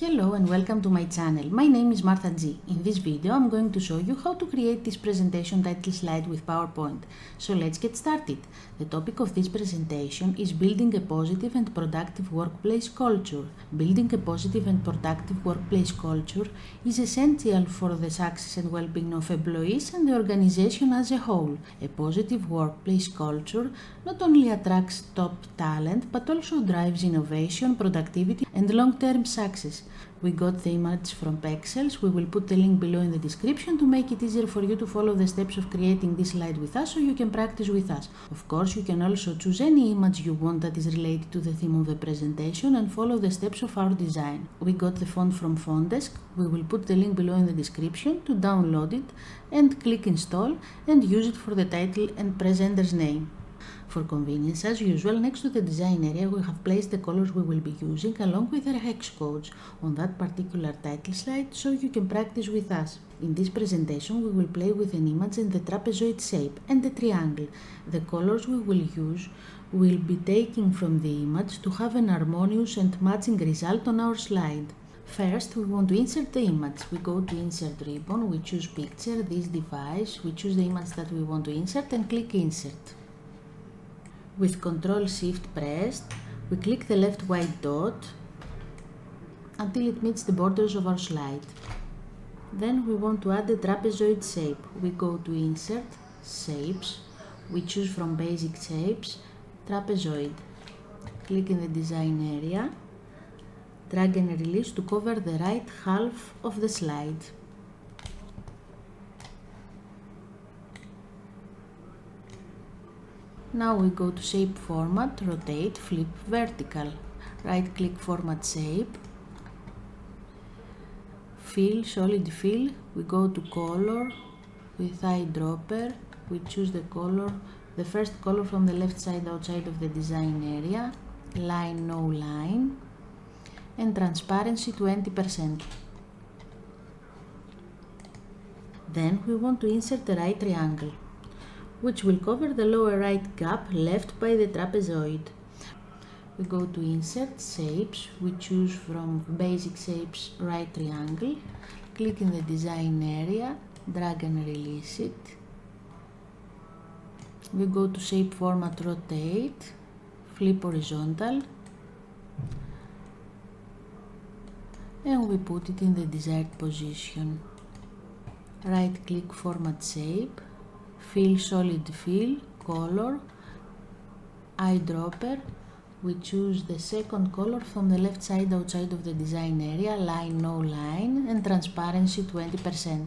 Hello and welcome to my channel. My name is Martha G. In this video I'm going to show you how to create this presentation title slide with PowerPoint. So let's get started. The topic of this presentation is building a positive and productive workplace culture. Building a positive and productive workplace culture is essential for the success and well-being of employees and the organization as a whole. A positive workplace culture not only attracts top talent but also drives innovation, productivity and long-term success. We got the image from Pexels. We will put the link below in the description to make it easier for you to follow the steps of creating this slide with us so you can practice with us. Of course, you can also choose any image you want that is related to the theme of the presentation and follow the steps of our design. We got the font from Fondesk. We will put the link below in the description to download it and click install and use it for the title and presenter's name. For convenience, as usual, next to the design area we have placed the colors we will be using along with their hex codes on that particular title slide so you can practice with us. In this presentation we will play with an image in the trapezoid shape and the triangle. The colors we will use will be taken from the image to have an harmonious and matching result on our slide. First, we want to insert the image. We go to Insert ribbon, we choose Picture, this device, we choose the image that we want to insert and click Insert. With Ctrl-Shift pressed, we click the left white dot until it meets the borders of our slide. Then we want to add the trapezoid shape. We go to Insert, Shapes, we choose from Basic Shapes, Trapezoid. Click in the design area, drag and release to cover the right half of the slide. Now we go to Shape Format, Rotate, Flip, Vertical. Right click Format Shape. Fill, Solid Fill. We go to Color. With Eyedropper, we choose the color, the first color from the left side outside of the design area. Line, no line. And Transparency 20%. Then we want to insert the right triangle, which will cover the lower right gap left by the trapezoid. We go to Insert, Shapes, we choose from Basic Shapes right triangle, click in the design area, drag and release it. We go to Shape Format, Rotate, Flip Horizontal, and we put it in the desired position. Right click Format Shape, Fill, Solid Fill, Color, Eyedropper. We choose the second color from the left side outside of the design area, Line, no line, and Transparency 20%.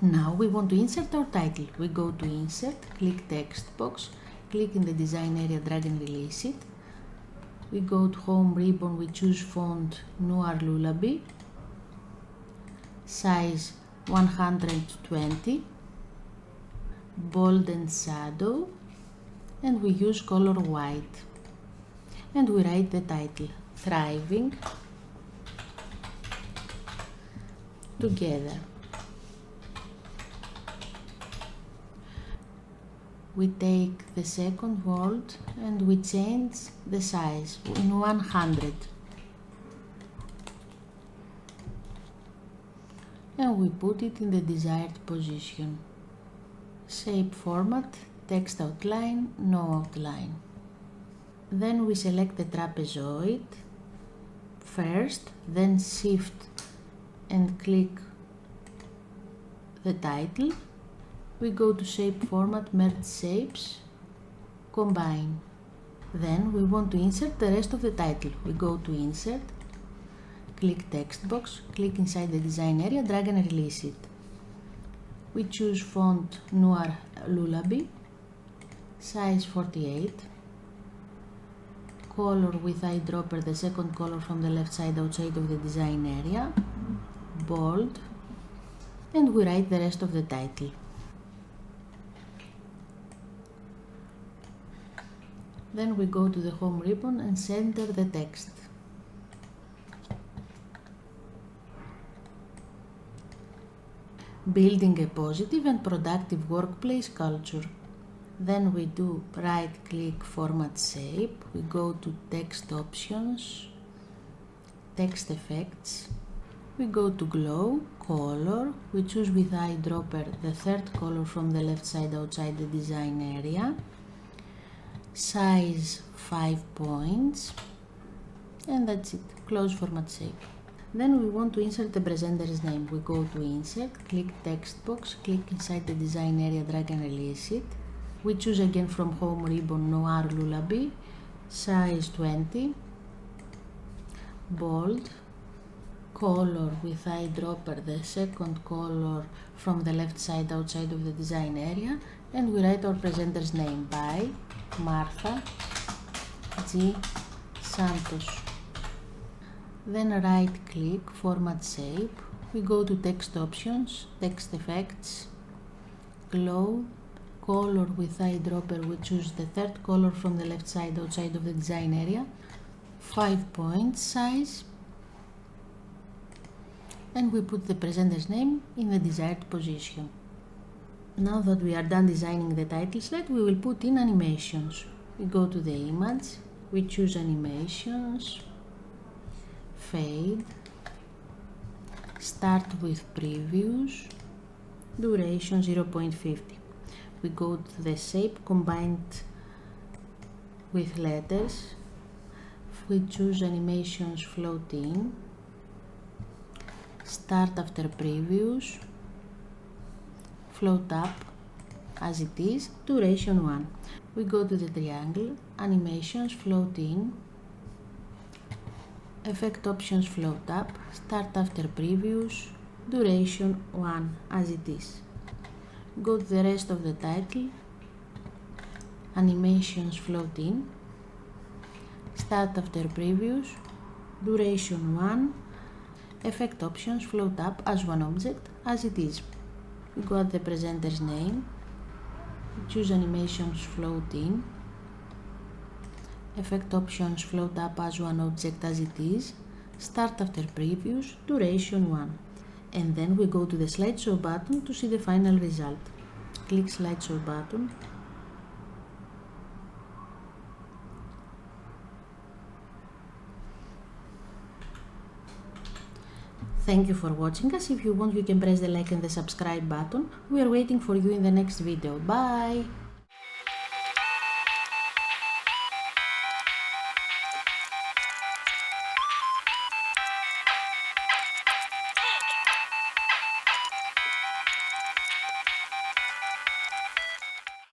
Now we want to insert our title. We go to Insert, click Text Box, click in the design area, drag and release it. We go to Home ribbon, we choose Font Noir Lullaby, size 120, bold and shadow, and we use color white. And we write the title, Thriving Together. We take the second word and we change the size in 100. And we put it in the desired position. Shape Format, Text Outline, no outline. Then we select the trapezoid first, then Shift and click the title. We go to Shape Format, Merge Shapes, Combine. Then we want to insert the rest of the title. We go to Insert, click Text Box, click inside the design area, drag and release it. We choose Font Noir Lullaby, size 48, color with eyedropper, the second color from the left side outside of the design area, bold, and we write the rest of the title. Then we go to the Home ribbon and center the text. Building a positive and productive workplace culture. Then we do right click Format Shape, we go to Text Options, text effects, we go to glow, color, we choose with eyedropper the third color from the left side outside the design area, size 5 points, and that's it, close format shape. Then we want to insert the presenter's name. We go to insert, click text box, click inside the design area, drag and release it. We choose again from home ribbon Noir Lullaby, size 20, bold, color with eyedropper the second color from the left side outside of the design area, and we write our presenter's name by Martha G. Santos. Then right click, format shape, we go to text options, text effects, glow, color with eyedropper, we choose the third color from the left side outside of the design area, 5 points size, and we put the presenter's name in the desired position. Now that we are done designing the title slide, we will put in animations. We go to the image, we choose animations, fade, start with previews, duration 0.50. We go to the shape combined with letters, we choose animations float in, start after previews, float up as it is, duration 1. We go to the triangle, animations float in, effect options float up, start after previews, duration 1 as it is. Go to the rest of the title, animations float in, start after previews, duration 1, effect options float up as one object as it is. We go at the presenter's name, we choose animations float in, effect options float up as one object as it is, start after previews, duration 1. And then we go to the slideshow button to see the final result. Click slideshow button. Thank you for watching us. If you want, you can press the like and the subscribe button. We are waiting for you in the next video. Bye!